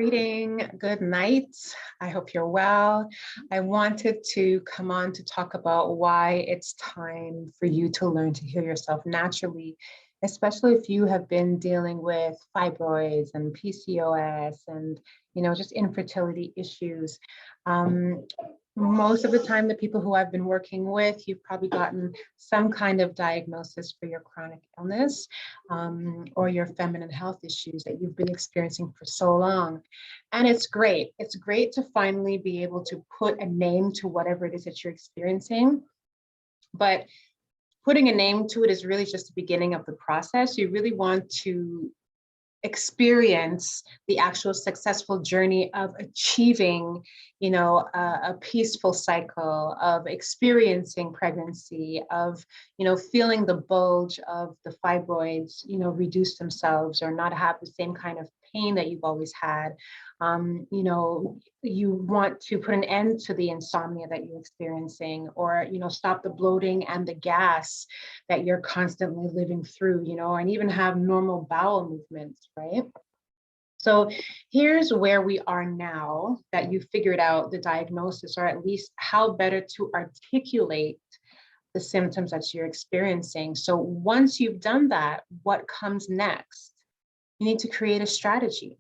Greeting, good night. I hope you're well. I wanted to come on to talk about why it's time for you to learn to heal yourself naturally, especially if you have been dealing with fibroids and PCOS and just infertility issues. Um, Most of the time, the people who I've been working with, you've probably gotten some kind of diagnosis for your chronic illness or your feminine health issues that you've been experiencing for so long. And it's great. It's great to finally be able to put a name to whatever it is that you're experiencing. But putting a name to it is really just the beginning of the process. You really want to experience the actual successful journey of achieving, a peaceful cycle, of experiencing pregnancy, of, feeling the bulge of the fibroids, reduce themselves or not have the same kind of pain that you've always had. You want to put an end to the insomnia that you're experiencing, or, stop the bloating and the gas that you're constantly living through, and even have normal bowel movements, right? So here's where we are now that you figured out the diagnosis, or at least how better to articulate the symptoms that you're experiencing. So once you've done that, what comes next? You need to create a strategy,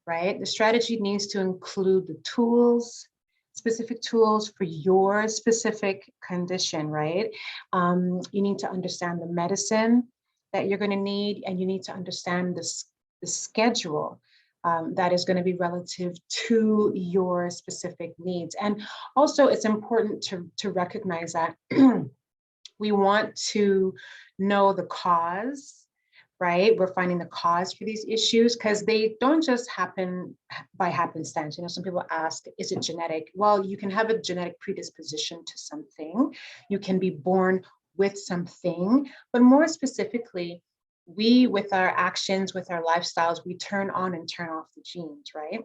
right? The strategy needs to include the tools, specific tools for your specific condition, right? You need to understand the medicine that you're going to need, and you need to understand the schedule that is going to be relative to your specific needs. And also, it's important to recognize that we want to know the cause, right? We're finding the cause for these issues because they don't just happen by happenstance. Some people ask, is it genetic? Well, you can have a genetic predisposition to something. You can be born with something, but more specifically, we, with our actions, with our lifestyles, we turn on and turn off the genes, right?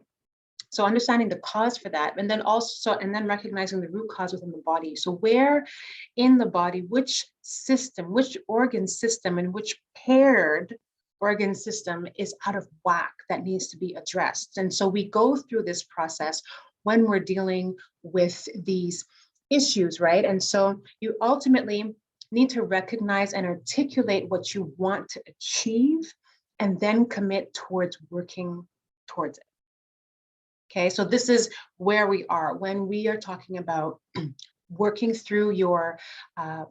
So understanding the cause for that, and then recognizing the root cause within the body. So where in the body, which system, which organ system, and which paired organ system is out of whack that needs to be addressed. And so we go through this process when we're dealing with these issues, right? And so you ultimately need to recognize and articulate what you want to achieve, and then commit towards working towards it. Okay, so this is where we are when we are talking about working through I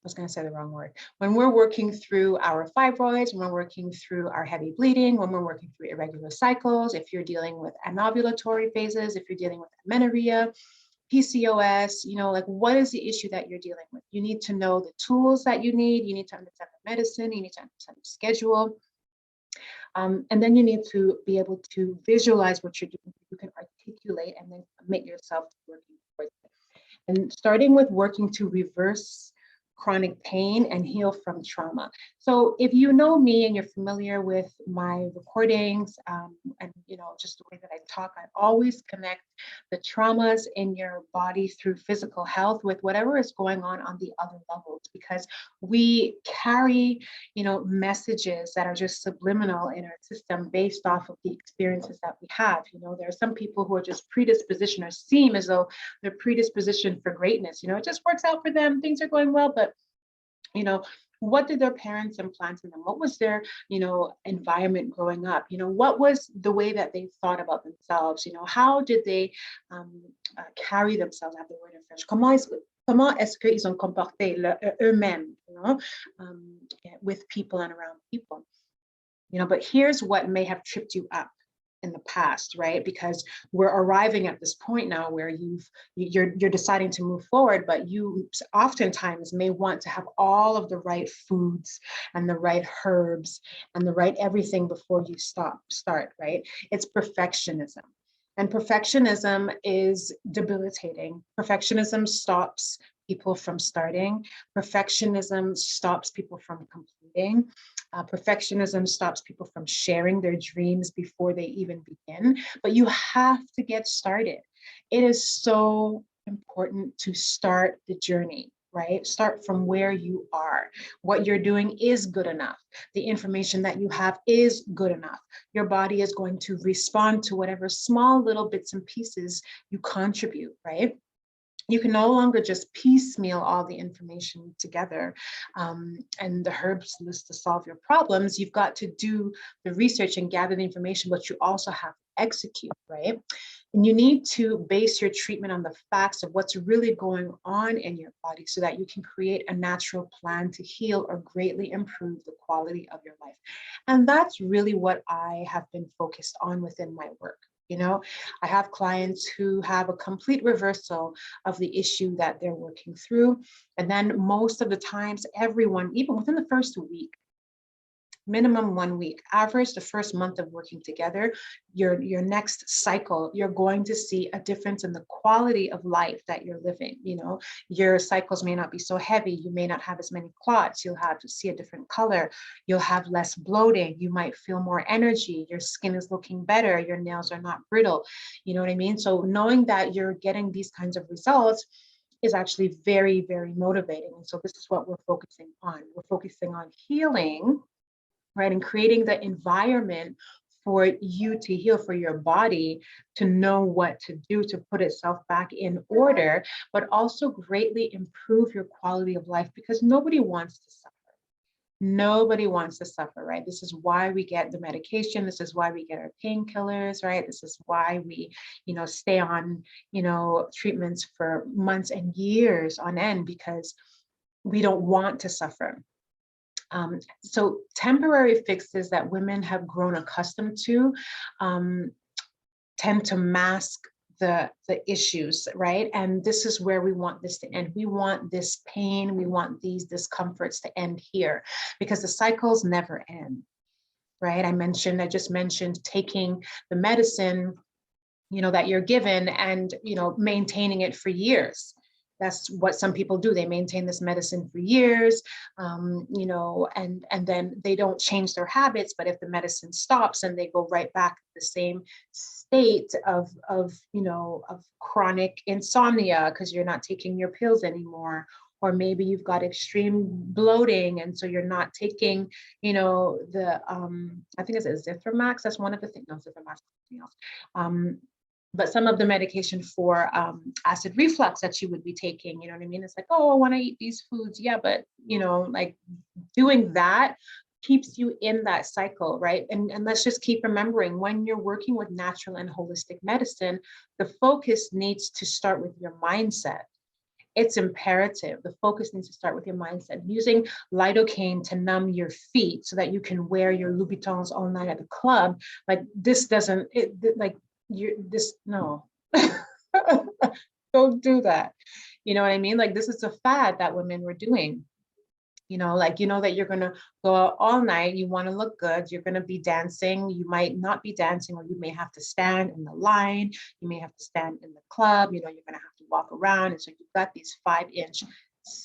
was going to say the wrong word. When we're working through our fibroids, when we're working through our heavy bleeding, when we're working through irregular cycles, if you're dealing with anovulatory phases, if you're dealing with amenorrhea, PCOS, like what is the issue that you're dealing with? You need to know the tools that you need. You need to understand the medicine. You need to understand the schedule. And then you need to be able to visualize what you're doing. You can articulate and then commit yourself to working towards it. And starting with working to reverse chronic pain and heal from trauma. So if you know me and you're familiar with my recordings and just the way that I talk, I always connect the traumas in your body through physical health with whatever is going on the other levels, because we carry messages that are just subliminal in our system based off of the experiences that we have. There are some people who are just predispositioned or seem as though they're predispositioned for greatness. It just works out for them, things are going well, but what did their parents implant in them? What was their, environment growing up? What was the way that they thought about themselves? How did they carry themselves? I have the word in French. Comment est-ce qu'ils ont comporté eux-mêmes, with people and around people? But here's what may have tripped you up in the past, right? Because we're arriving at this point now where you're deciding to move forward, but you oftentimes may want to have all of the right foods and the right herbs and the right everything before you start, right? It's perfectionism. And perfectionism is debilitating. Perfectionism stops people from starting. Perfectionism stops people from completing. Perfectionism stops people from sharing their dreams before they even begin. But you have to get started. It is so important to start the journey. right? Start from where you are. What you're doing is good enough. The information that you have is good enough. Your body is going to respond to whatever small little bits and pieces you contribute, right? You can no longer just piecemeal all the information together and the herbs list to solve your problems. You've got to do the research and gather the information, but you also have to execute, right? And you need to base your treatment on the facts of what's really going on in your body so that you can create a natural plan to heal or greatly improve the quality of your life. And that's really what I have been focused on within my work. You know, I have clients who have a complete reversal of the issue that they're working through. And then most of the times, everyone, even within the first week, minimum 1 week, average the first month of working together, your next cycle, you're going to see a difference in the quality of life that you're living. You know, your cycles may not be so heavy, you may not have as many clots, you'll have to see a different color, you'll have less bloating, you might feel more energy, your skin is looking better, your nails are not brittle. You know what I mean? So knowing that you're getting these kinds of results is actually very, very motivating. And so this is what we're focusing on. We're focusing on healing, right? And creating the environment for you to heal, for your body to know what to do to put itself back in order, but also greatly improve your quality of life, because nobody wants to suffer. Nobody wants to suffer, right? This is why we get the medication. This is why we get our painkillers, right? This is why we, stay on, treatments for months and years on end, because we don't want to suffer. So temporary fixes that women have grown accustomed to tend to mask the issues, right? And this is where we want this to end. We want this pain, we want these discomforts to end here, because the cycles never end, right? I just mentioned taking the medicine, that you're given and, maintaining it for years. That's what some people do. They maintain this medicine for years, and then they don't change their habits. But if the medicine stops, and they go right back to the same state of chronic insomnia because you're not taking your pills anymore, or maybe you've got extreme bloating, and so you're not taking, the I think it's Zithromax. That's one of the things. No, Zithromax is something else. But some of the medication for acid reflux that you would be taking, you know what I mean? It's like, oh, I want to eat these foods. Yeah, but, like doing that keeps you in that cycle, right? And let's just keep remembering, when you're working with natural and holistic medicine, the focus needs to start with your mindset. It's imperative. The focus needs to start with your mindset. Using lidocaine to numb your feet so that you can wear your Louboutins all night at the club, like this doesn't, no. Don't do that. You know what I mean? Like, this is a fad that women were doing. That you're going to go out all night, you want to look good, you're going to be dancing, you might not be dancing, or you may have to stand in the line, you may have to stand in the club, you're going to have to walk around. And so you've got these 5-inch,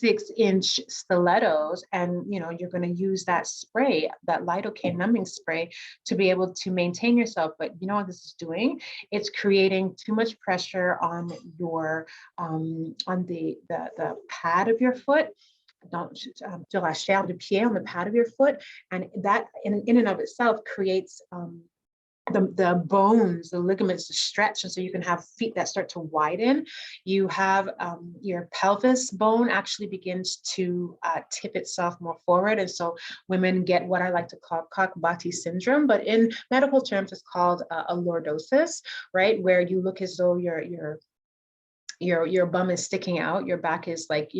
6-inch stilettos, and you're going to use that spray, that lidocaine numbing spray, to be able to maintain yourself. But you know what this is doing? It's creating too much pressure on your on the pad of your foot, sur la chair du pied, on the pad of your foot. And that in and of itself creates the bones, the ligaments to stretch. And so you can have feet that start to widen. You have your pelvis bone actually begins to tip itself more forward. And so women get what I like to call Cock-Botty syndrome, but in medical terms, it's called a lordosis, right? Where you look as though your bum is sticking out, your back is like,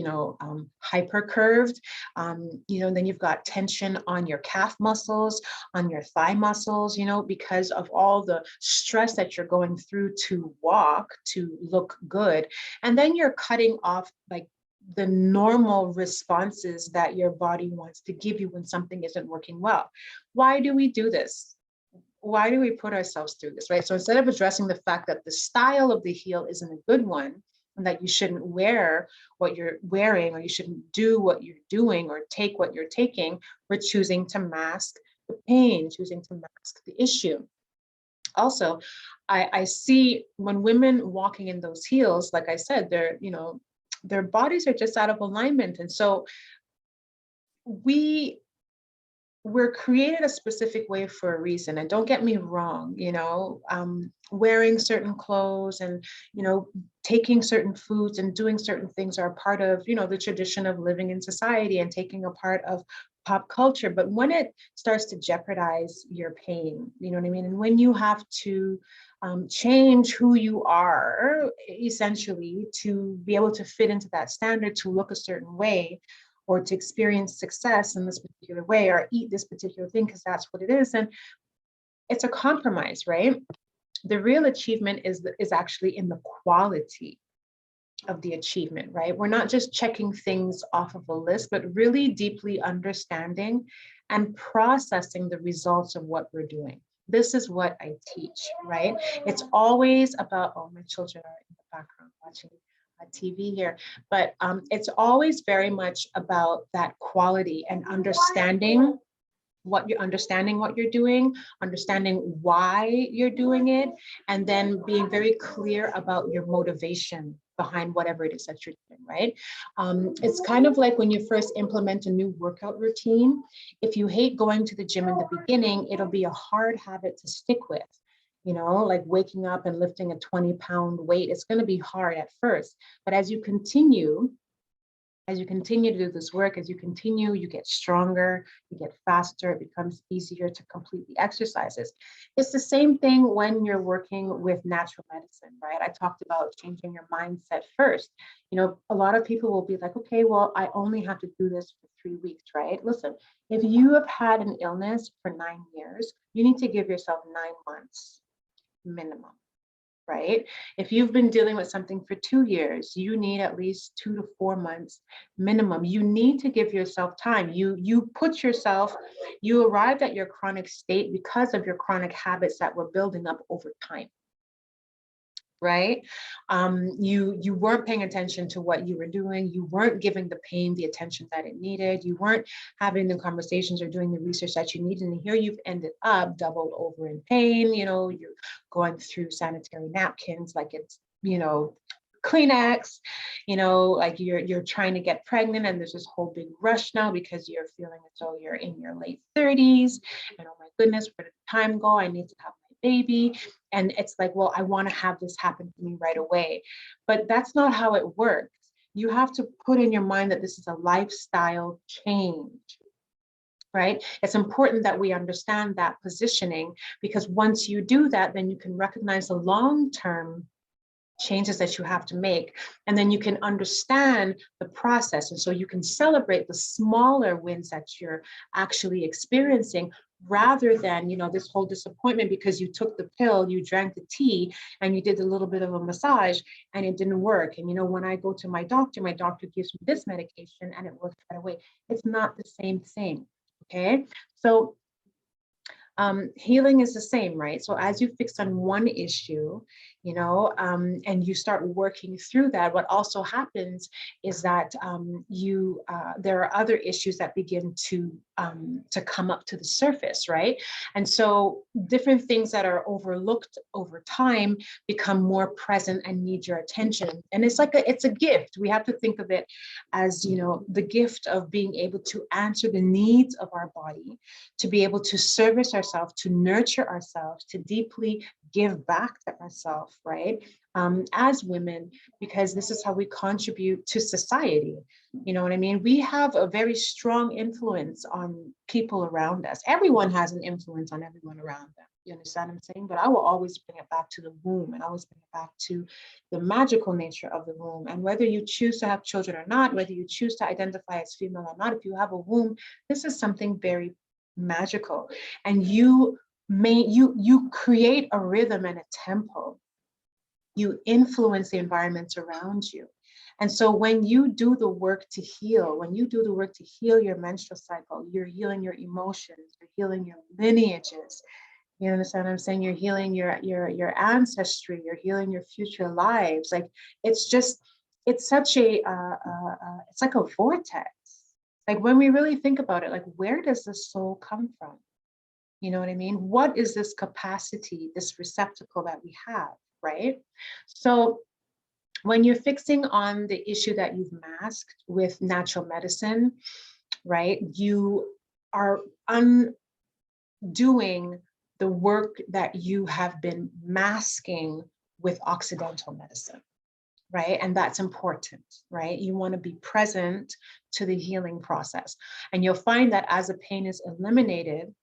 hyper curved, then you've got tension on your calf muscles, on your thigh muscles, because of all the stress that you're going through to walk, to look good. And then you're cutting off like the normal responses that your body wants to give you when something isn't working well. Why do we do this? Why do we put ourselves through this, right? So instead of addressing the fact that the style of the heel isn't a good one, and that you shouldn't wear what you're wearing, or you shouldn't do what you're doing, or take what you're taking, we're choosing to mask the pain, choosing to mask the issue. Also, I see when women walking in those heels, like I said, they're, their bodies are just out of alignment. And so we we're created a specific way for a reason. And don't get me wrong, wearing certain clothes and, taking certain foods and doing certain things are part of, the tradition of living in society and taking a part of pop culture. But when it starts to jeopardize your pain, you know what I mean? And when you have to change who you are, essentially, to be able to fit into that standard, to look a certain way, or to experience success in this particular way, or eat this particular thing because that's what it is, and it's a compromise, right? The real achievement is actually in the quality of the achievement, right? We're not just checking things off of a list, but really deeply understanding and processing the results of what we're doing. This is what I teach, right? It's always about, oh, my children are in the background watching TV here, but it's always very much about that quality and understanding what you're doing, understanding why you're doing it, and then being very clear about your motivation behind whatever it is that you're doing, right? It's kind of like when you first implement a new workout routine. If you hate going to the gym in the beginning, it'll be a hard habit to stick with. Like waking up and lifting a 20-pound weight, it's going to be hard at first. But as you continue to do this work, as you continue, you get stronger, you get faster, it becomes easier to complete the exercises. It's the same thing when you're working with natural medicine, right? I talked about changing your mindset first. A lot of people will be like, okay, well, I only have to do this for 3 weeks, right? Listen, if you have had an illness for 9 years, you need to give yourself 9 months minimum, right? If you've been dealing with something for 2 years, you need at least 2 to 4 months minimum. You need to give yourself time. You arrived at your chronic state because of your chronic habits that were building up over time, right? You weren't paying attention to what you were doing. You weren't giving the pain the attention that it needed. You weren't having the conversations or doing the research that you needed. And here you've ended up doubled over in pain. You're going through sanitary napkins like it's, Kleenex, like you're trying to get pregnant, and there's this whole big rush now because you're feeling as though you're in your late 30s, and oh my goodness, where did the time go? I need to have my baby. And it's like, well, I want to have this happen to me right away. But that's not how it works. You have to put in your mind that this is a lifestyle change, right? It's important that we understand that positioning, because once you do that, then you can recognize the long-term changes that you have to make, and then you can understand the process, and so you can celebrate the smaller wins that you're actually experiencing, rather than this whole disappointment because you took the pill, you drank the tea, and you did a little bit of a massage and it didn't work. And when I go to my doctor gives me this medication and it works right away. It's not the same thing. Okay, so healing is the same, right? So as you fix on one issue, and you start working through that, what also happens is that there are other issues that begin to come up to the surface, right? And so different things that are overlooked over time become more present and need your attention. And it's a gift. We have to think of it as, the gift of being able to answer the needs of our body, to be able to service ourselves, to nurture ourselves, to deeply give back to ourselves, right? As women, because this is how we contribute to society. You know what I mean? We have a very strong influence on people around us. Everyone has an influence on everyone around them. You understand what I'm saying? But I will always bring it back to the womb, and always bring it back to the magical nature of the womb. And whether you choose to have children or not, whether you choose to identify as female or not, if you have a womb, this is something very magical. And you create a rhythm and a tempo. You influence the environments around you. And so when you do the work to heal, your menstrual cycle, you're healing your emotions, you're healing your lineages. You understand what I'm saying? You're healing your ancestry, you're healing your future lives. Like, it's such it's like a vortex. Like, when we really think about it, like, where does the soul come from? You know what I mean? What is this capacity, this receptacle that we have, right? So When you're fixing on the issue that you've masked with natural medicine, right, you are undoing the work that you have been masking with Occidental medicine, right? And that's important, right? You want to be present to the healing process. And you'll find that as the pain is eliminated,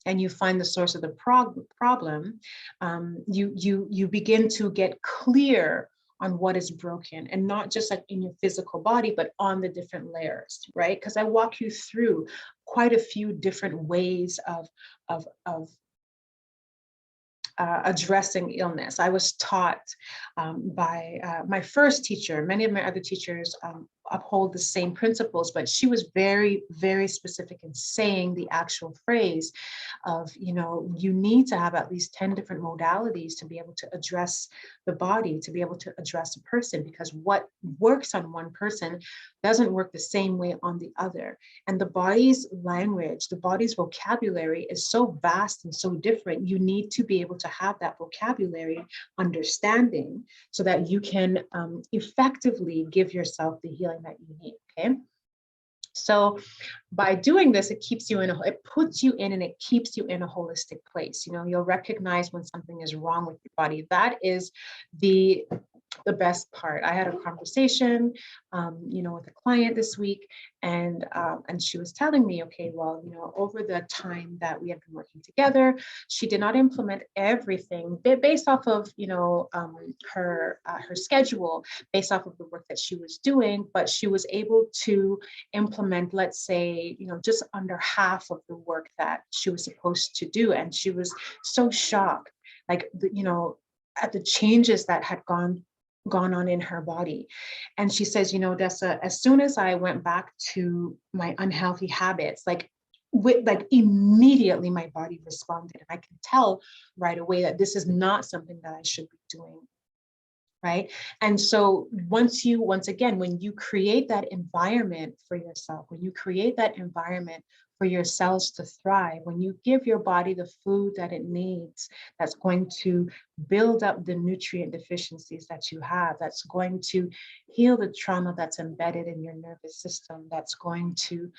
and you find the source of the problem, you begin to get clear on what is broken, and not just like in your physical body, but on the different layers, right? Because I walk you through quite a few different ways of addressing illness. I was taught by my first teacher. Many of my other teachers uphold the same principles, but she was very, very specific in saying the actual phrase of, you need to have at least 10 different modalities to be able to address the body, to be able to address a person, because what works on one person doesn't work the same way on the other. And the body's language, the body's vocabulary is so vast and so different. You need to be able to have that vocabulary understanding so that you can effectively give yourself the healing that you need, okay? So by doing this, it puts you in and it keeps you in a holistic place. You'll recognize when something is wrong with your body. That is the best part. I had a conversation, with a client this week, and she was telling me, okay, well, over the time that we have been working together, she did not implement everything based off of, her schedule, based off of the work that she was doing, but she was able to implement, let's say, just under half of the work that she was supposed to do, and she was so shocked, like, at the changes that had gone on in her body. And she says, Dessa, as soon as I went back to my unhealthy habits, like immediately my body responded. And I can tell right away that this is not something that I should be doing. Right. And so once again, when you create that environment for yourself, when you create that environment for your cells to thrive, when you give your body the food that it needs, that's going to build up the nutrient deficiencies that you have, that's going to heal the trauma that's embedded in your nervous system, that's going to,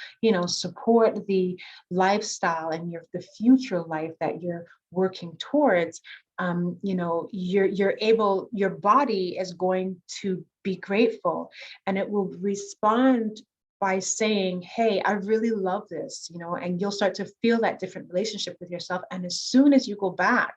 support the lifestyle and the future life that you're working towards, your body is going to be grateful, and it will respond by saying, hey, I really love this, and you'll start to feel that different relationship with yourself. And as soon as you go back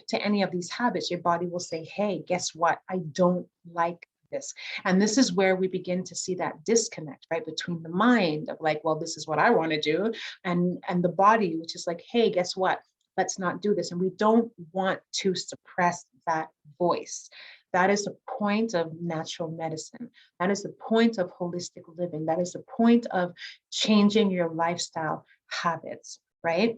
to any of these habits, your body will say, hey, guess what? I don't like this. And this is where we begin to see that disconnect, right, between the mind of like, well, this is what I want to do, and the body, which is like, hey, guess what? Let's not do this. And we don't want to suppress that voice. That is the point of natural medicine. That is the point of holistic living. That is the point of changing your lifestyle habits, right?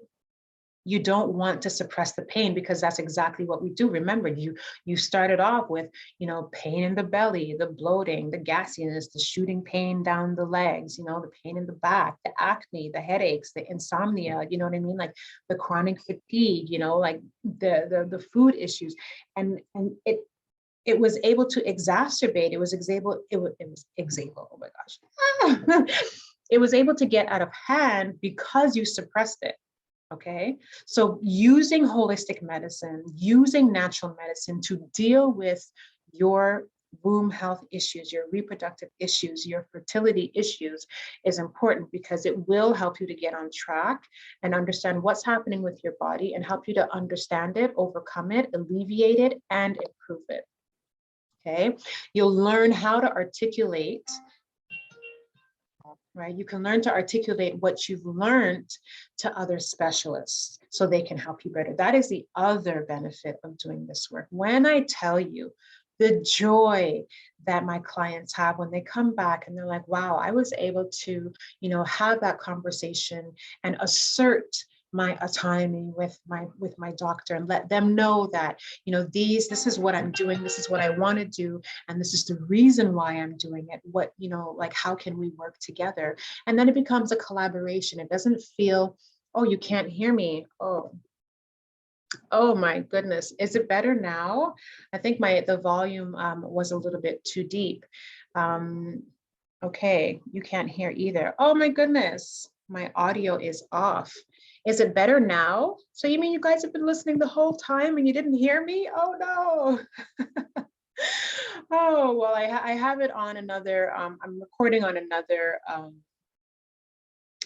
You don't want to suppress the pain, because that's exactly what we do. Remember, you started off with, pain in the belly, the bloating, the gassiness, the shooting pain down the legs, the pain in the back, the acne, the headaches, the insomnia, you know what I mean? Like the chronic fatigue, like the food issues. And it was able to exacerbate, it was able, oh my gosh. It was able to get out of hand because you suppressed it. Okay, so using holistic medicine, using natural medicine to deal with your womb health issues, your reproductive issues, your fertility issues is important, because it will help you to get on track and understand what's happening with your body, and help you to understand it, overcome it, alleviate it, and improve it. Okay, you'll learn how to articulate. Right? You can learn to articulate what you've learned to other specialists so they can help you better. That is the other benefit of doing this work. When I tell you the joy that my clients have when they come back and they're like, wow, I was able to, have that conversation and assert my autonomy with my doctor, and let them know that, this is what I'm doing, this is what I want to do, and this is the reason why I'm doing it. What, like, how can we work together? And then it becomes a collaboration. It doesn't feel, oh, you can't hear me. Oh, Oh my goodness. Is it better now? I think the volume was a little bit too deep. Um, okay, you can't hear either. Oh my goodness. My audio is off. Is it better now? So you mean you guys have been listening the whole time and you didn't hear me? Oh no. Oh, well, I have it on another, I'm recording on another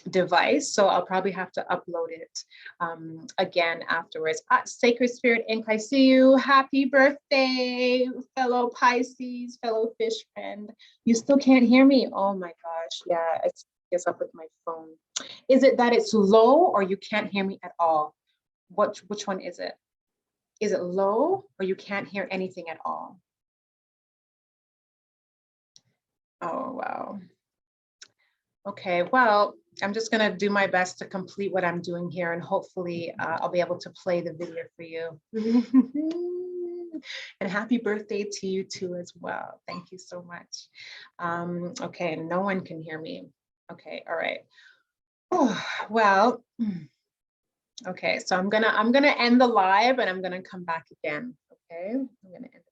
device, so I'll probably have to upload it again afterwards. Sacred Spirit Inc., I see you. Happy birthday, fellow Pisces, fellow fish friend. You still can't hear me? Oh my gosh, yeah, it's up with my phone. Is it that it's low or you can't hear me at all? Which one is it? Is it low or you can't hear anything at all? Oh, wow. Okay, well, I'm just gonna do my best to complete what I'm doing here and hopefully I'll be able to play the video for you. And happy birthday to you too as well. Thank you so much. Okay, no one can hear me. Okay, all right. Oh, well, okay, so I'm gonna end the live and I'm gonna come back again. Okay, I'm gonna end.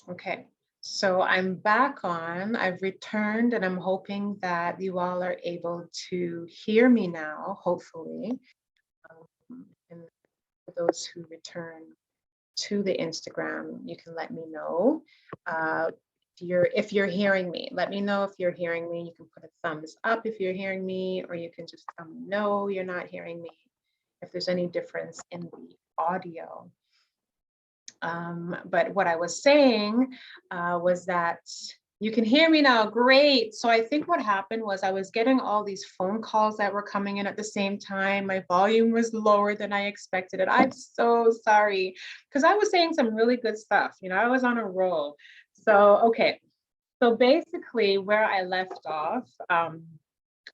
Okay, so I'm back on. I've returned and I'm hoping that you all are able to hear me now, hopefully. And for those who return to the Instagram, you can let me know. If you're hearing me, let me know if you're hearing me. You can put a thumbs up if you're hearing me, or you can just tell me no, you're not hearing me. If there's any difference in the audio. But what I was saying was that you can hear me now. Great. So I think what happened was I was getting all these phone calls that were coming in at the same time. My volume was lower than I expected it. I'm so sorry because I was saying some really good stuff. You know, I was on a roll. So, okay. So basically, where I left off,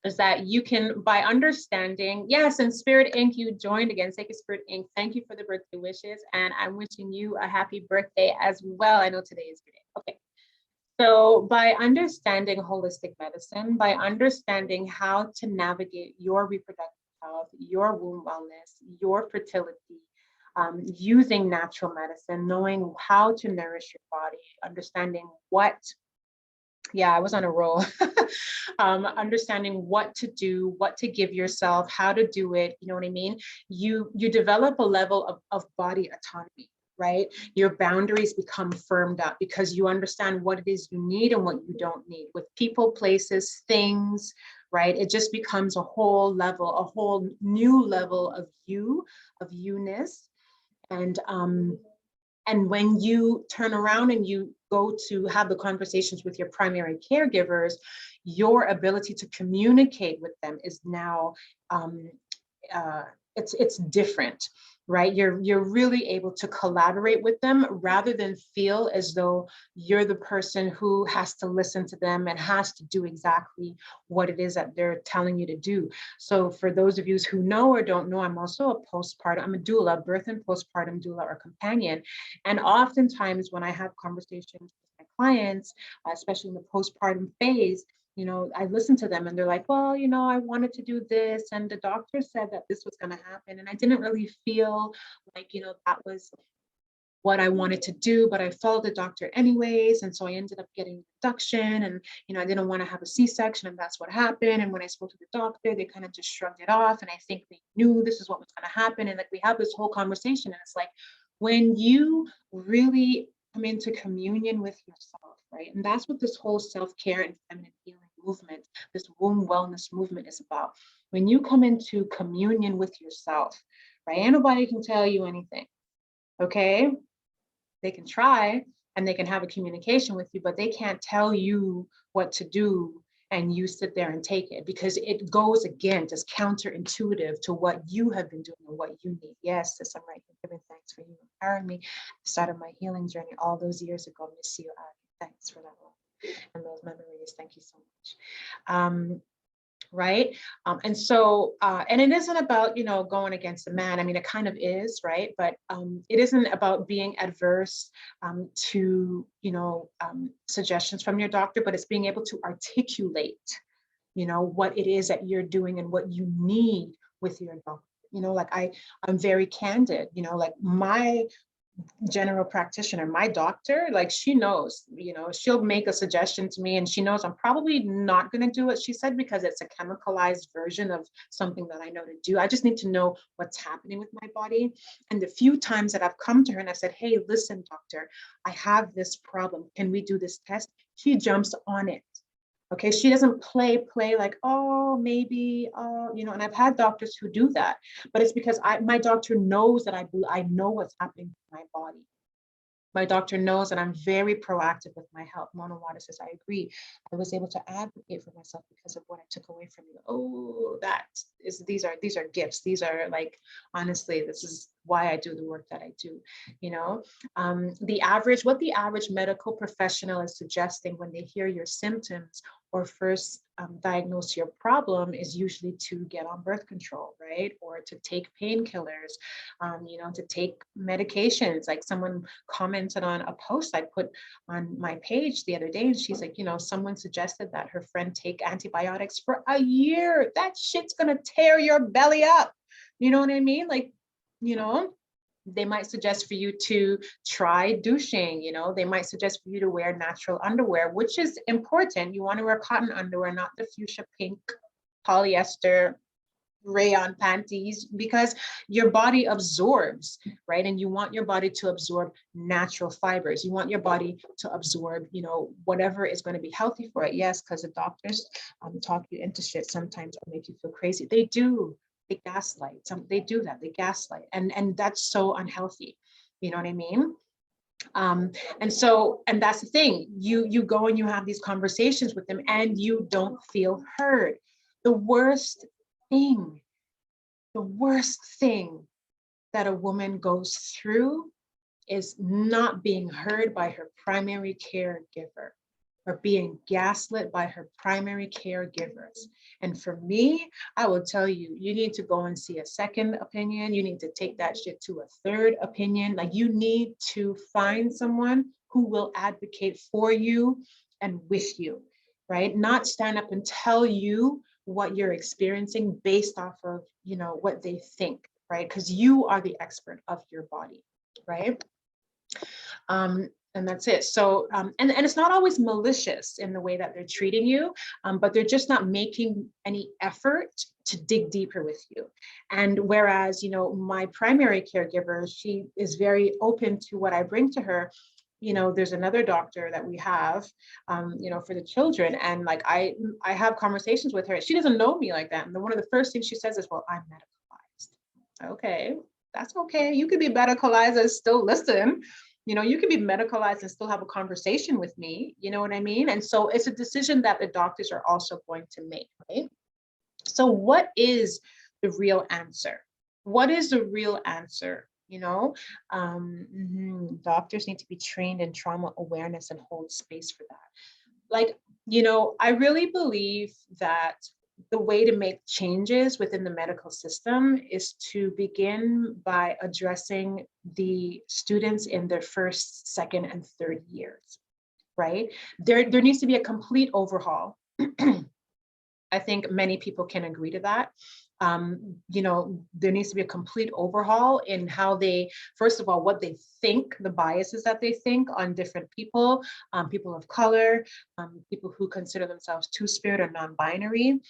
is that you can, by understanding, yes, and Spirit Inc., you joined again, Sacred Spirit Inc. Thank you for the birthday wishes. And I'm wishing you a happy birthday as well. I know today is your day. Okay. So by understanding holistic medicine, by understanding how to navigate your reproductive health, your womb wellness, your fertility, using natural medicine, knowing how to nourish your body, understanding what, yeah, I was on a roll. Understanding what to do, what to give yourself, how to do it, you know what I mean? You develop a level of body autonomy, right? Your boundaries become firmed up because you understand what it is you need and what you don't need with people, places, things, right? It just becomes a whole level, a whole new level of you, of you-ness. And when you turn around and you go to have the conversations with your primary caregivers, your ability to communicate with them is now um, uh, it's different, right? You're really able to collaborate with them rather than feel as though you're the person who has to listen to them and has to do exactly what it is that they're telling you to do. So for those of you who know or don't know, I'm also I'm a doula, birth and postpartum doula or companion. And oftentimes when I have conversations with my clients, especially in the postpartum phase, you know, I listen to them and they're like, well, you know, I wanted to do this and the doctor said that this was going to happen. And I didn't really feel like, you know, that was what I wanted to do, but I followed the doctor anyways. And so I ended up getting induction and, you know, I didn't want to have a C-section and that's what happened. And when I spoke to the doctor, they kind of just shrugged it off. And I think they knew this is what was going to happen. And like, we have this whole conversation and it's like, when you really come into communion with yourself, right? And that's what this whole self-care and feminine healing movement, this womb wellness movement is about. When you come into communion with yourself, right? Ain't nobody can tell you anything, okay? They can try and they can have a communication with you, but they can't tell you what to do and you sit there and take it because it goes against, it's counterintuitive to what you have been doing and what you need. Yes, sis, I'm right. Giving thanks for you empowering me. Started my healing journey all those years ago. Miss you, Aggie. Thanks for that one and those memories. Thank you so much. right? And so, and it isn't about, going against the man. I mean, it kind of is, right? But it isn't about being adverse to, suggestions from your doctor, but it's being able to articulate, what it is that you're doing and what you need with your doctor. Like I'm very candid, like my general practitioner, my doctor, like she knows, she'll make a suggestion to me and she knows I'm probably not going to do what she said because it's a chemicalized version of something that I know to do. I just need to know what's happening with my body. And the few times that I've come to her and I've said, hey, listen, doctor, I have this problem. Can we do this test? She jumps on it. Okay, she doesn't play like, oh, maybe, and I've had doctors who do that, but it's because my doctor knows that I know what's happening to my body. My doctor knows that I'm very proactive with my health. Mona Wada says, I agree. I was able to advocate for myself because of what I took away from you. Oh, these are gifts. These are like, honestly, this is why I do the work that I do. What the average medical professional is suggesting when they hear your symptoms or first diagnose your problem is usually to get on birth control, right? Or to take painkillers, to take medications. Like someone commented on a post I put on my page the other day, and she's like, someone suggested that her friend take antibiotics for a year. That shit's gonna tear your belly up. You know what I mean? Like, they might suggest for you to try douching, they might suggest for you to wear natural underwear, which is important. You want to wear cotton underwear, not the fuchsia pink polyester rayon panties, because your body absorbs, right? And you want your body to absorb natural fibers. You want your body to absorb, whatever is going to be healthy for it. Yes, because the doctors talk you into shit sometimes or make you feel crazy. They do. They gaslight. They do that. They gaslight, and that's so unhealthy. You know what I mean? And that's the thing. You go and you have these conversations with them, and you don't feel heard. The worst thing, the worst thing that a woman goes through is not being heard by her primary caregiver, or being gaslit by her primary caregivers. And for me, I will tell you, you need to go and see a second opinion. You need to take that shit to a third opinion. Like, you need to find someone who will advocate for you and with you, right? Not stand up and tell you what you're experiencing based off of, what they think, right? Because you are the expert of your body, right? And that's it. So, and it's not always malicious in the way that they're treating you, but they're just not making any effort to dig deeper with you. And whereas, my primary caregiver, she is very open to what I bring to her. There's another doctor that we have, for the children. And like, I have conversations with her. She doesn't know me like that. And one of the first things she says is, well, I'm medicalized. Okay, that's okay. You could be medicalized and still listen. You can be medicalized and still have a conversation with me. You know what I mean? And so it's a decision that the doctors are also going to make, right? So what is the real answer? What is the real answer? Doctors need to be trained in trauma awareness and hold space for that. Like, I really believe that the way to make changes within the medical system is to begin by addressing the students in their first, second, and third years, right? There needs to be a complete overhaul. I think many people can agree to that. There needs to be a complete overhaul in how they, first of all, what they think, the biases that they think on different people, people of color, people who consider themselves two-spirit or non-binary.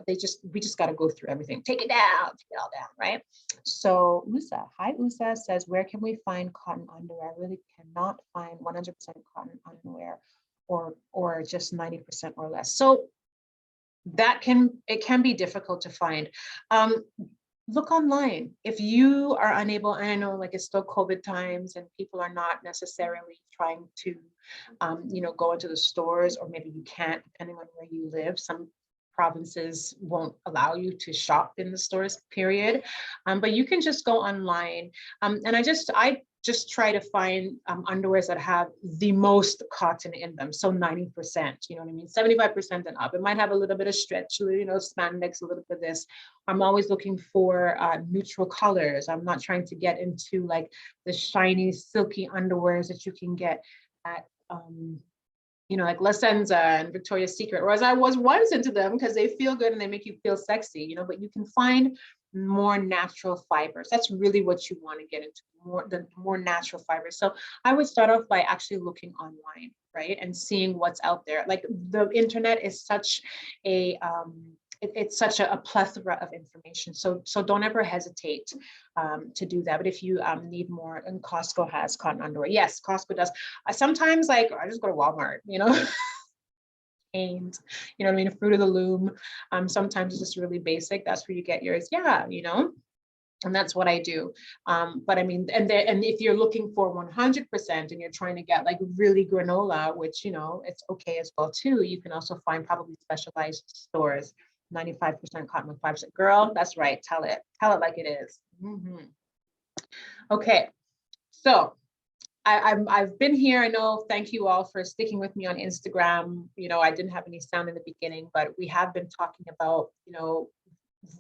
We just got to go through everything. Take it all down, right? So hi Usa says, where can we find cotton underwear? I really cannot find 100% cotton underwear or just 90% or less. So it can be difficult to find. Look online. If you are unable, and I know like it's still COVID times and people are not necessarily trying to, go into the stores, or maybe you can't, depending on where you live. Some provinces won't allow you to shop in the stores, period. But you can just go online. And I just try to find underwears that have the most cotton in them. So 90%, you know what I mean? 75% and up. It might have a little bit of stretch, you know, spandex, a little bit of this. I'm always looking for neutral colors. I'm not trying to get into like the shiny, silky underwears that you can get at, you know, like La Senza and Victoria's Secret, whereas I was once into them because they feel good and they make you feel sexy, you know, but you can find more natural fibers. That's really what you want to get into, more natural fibers. So I would start off by actually looking online, right? And seeing what's out there. Like the internet is such a, it's such a plethora of information. So don't ever hesitate to do that. But if you need more, and Costco has cotton underwear. Yes, Costco does. Sometimes like I just go to Walmart, you know, and you know what I mean, Fruit of the Loom. Sometimes it's just really basic. That's where you get yours. Yeah, you know. And that's what I do. But I mean, and if you're looking for 100% and you're trying to get like really granola, which, you know, it's okay as well too. You can also find probably specialized stores, 95% cotton with 5%. Girl, that's right. Tell it like it is. Okay. So I've been here. I know. Thank you all for sticking with me on Instagram. You know, I didn't have any sound in the beginning, but we have been talking about, you know,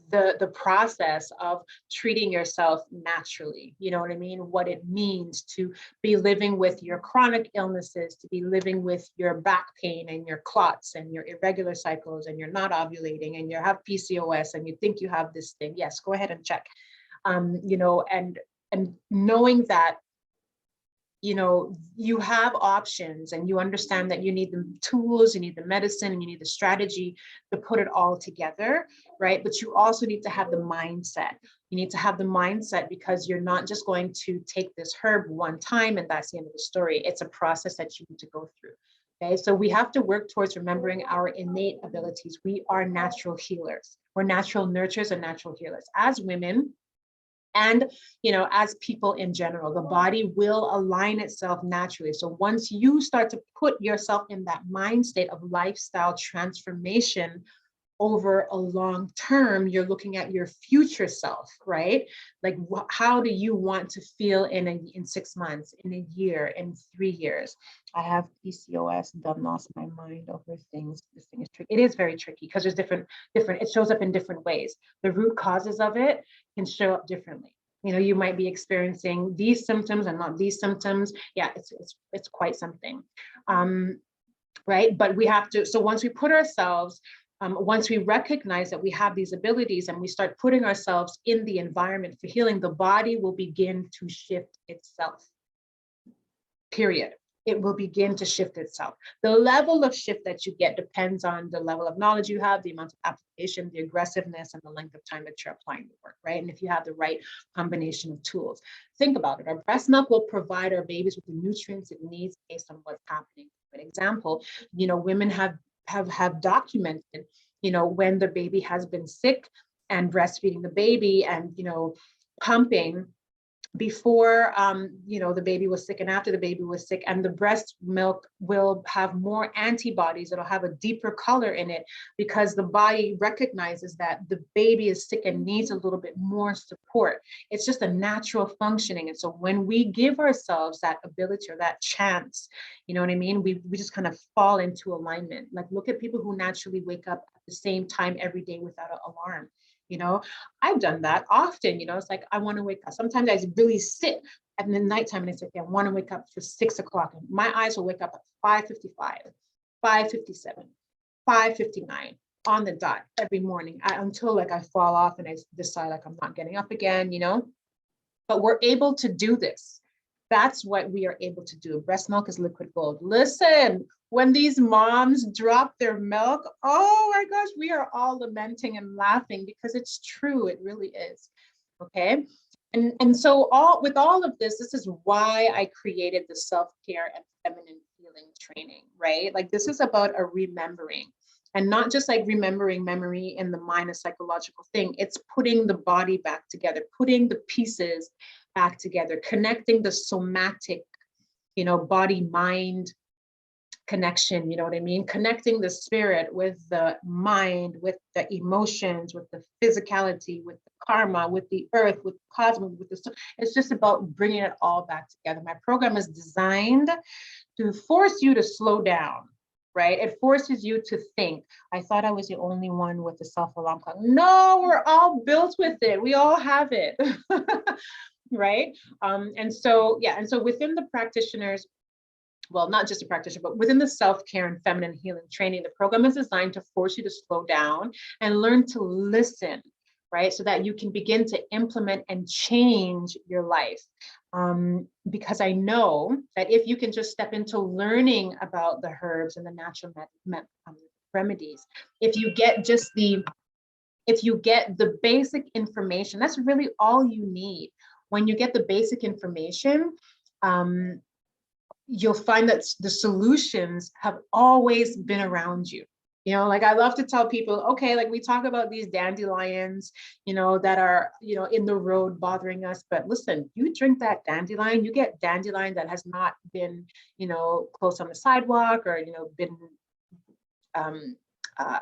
the process of treating yourself naturally. You know what I mean? What it means to be living with your chronic illnesses, to be living with your back pain and your clots and your irregular cycles, and you're not ovulating and you have PCOS and you think you have this thing. Yes, go ahead and check. You know, and knowing that, you know, you have options and you understand that you need the tools, you need the medicine, and you need the strategy to put it all together, right? But you also need to have the mindset. You need to have the mindset because you're not just going to take this herb one time and that's the end of the story. It's a process that you need to go through. Okay, so we have to work towards remembering our innate abilities. We are natural healers. We're natural nurturers and natural healers. As women, and, you know, as people in general, the body will align itself naturally. So once you start to put yourself in that mind state of lifestyle transformation over a long term, you're looking at your future self, right? Like how do you want to feel in 6 months, in a year, in 3 years? I have PCOS, done lost my mind over things. This thing is tricky. It is very tricky because there's different, it shows up in different ways. The root causes of it can show up differently. You know, you might be experiencing these symptoms and not these symptoms. Yeah, it's quite something, right? But we have to, so once we put ourselves, once we recognize that we have these abilities and we start putting ourselves in the environment for healing, the body will begin to shift itself, period. It will begin to shift itself. The level of shift that you get depends on the level of knowledge you have, the amount of application, the aggressiveness, and the length of time that you're applying the work, right? And if you have the right combination of tools. Think about it. Our breast milk will provide our babies with the nutrients it needs based on what's happening. For example, you know, women have documented, you know, when the baby has been sick and breastfeeding the baby and, you know, pumping before, you know, the baby was sick and after the baby was sick, and the breast milk will have more antibodies. It'll have a deeper color in it because the body recognizes that the baby is sick and needs a little bit more support. It's just a natural functioning. And so when we give ourselves that ability or that chance, you know what I mean? We just kind of fall into alignment. Like look at people who naturally wake up at the same time every day without an alarm. You know, I've done that often. You know, it's like, I want to wake up. Sometimes I really sit at the nighttime and I say, okay, I want to wake up for 6 o'clock. And my eyes will wake up at 5:55, 5:57, 5:59 on the dot every morning until like I fall off and I decide like I'm not getting up again, you know, but we're able to do this. That's what we are able to do. Breast milk is liquid gold. Listen, when these moms drop their milk, oh my gosh, we are all lamenting and laughing because it's true. It really is. Okay. And so with all of this, this is why I created the self-care and feminine healing training, right? Like this is about a remembering. And not just like remembering memory in the mind, a psychological thing. It's putting the body back together, putting the pieces back together, connecting the somatic, you know, body, mind, connection, you know what I mean? Connecting the spirit with the mind, with the emotions, with the physicality, with the karma, with the earth, with the cosmos, with the, it's just about bringing it all back together. My program is designed to force you to slow down, right? It forces you to think. I thought I was the only one with the self-alarm clock. No, we're all built with it. We all have it, right? And so, yeah, and so within the practitioners, well, not just a practitioner, but within the self-care and feminine healing training, the program is designed to force you to slow down and learn to listen, right? So that you can begin to implement and change your life. Because I know that if you can just step into learning about the herbs and the natural remedies, if you get the basic information, that's really all you need. When you get the basic information, you'll find that the solutions have always been around you. You know, like I love to tell people, okay, like we talk about these dandelions, you know, that are, you know, in the road bothering us. But listen, you drink that dandelion, you get dandelion that has not been, you know, close on the sidewalk or, you know, been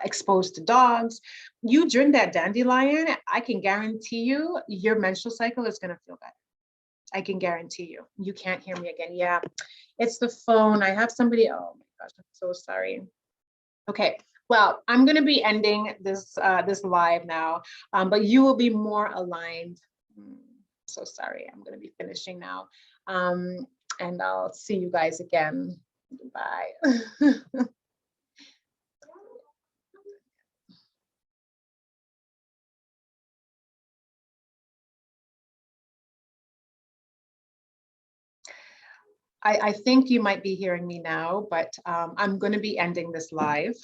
exposed to dogs. You drink that dandelion, I can guarantee you your menstrual cycle is going to feel better. I can guarantee you. You can't hear me again. Yeah, it's the phone. I have somebody. Oh my gosh, I'm so sorry. Okay, well, I'm going to be ending this this live now, but you will be more aligned. So sorry, I'm going to be finishing now, and I'll see you guys again. Bye. I think you might be hearing me now, but I'm going to be ending this live.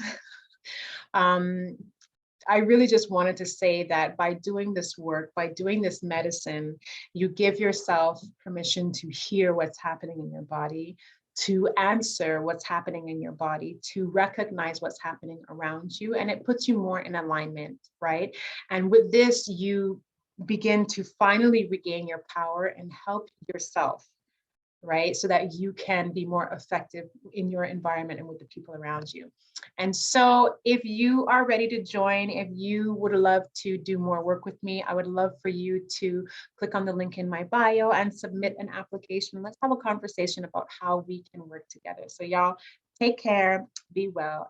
I really just wanted to say that by doing this work, by doing this medicine, you give yourself permission to hear what's happening in your body, to answer what's happening in your body, to recognize what's happening around you, and it puts you more in alignment, right? And with this, you begin to finally regain your power and help yourself, right? So that you can be more effective in your environment and with the people around you. And so if you are ready to join, if you would love to do more work with me, I would love for you to click on the link in my bio and submit an application. Let's have a conversation about how we can work together. So y'all take care, be well.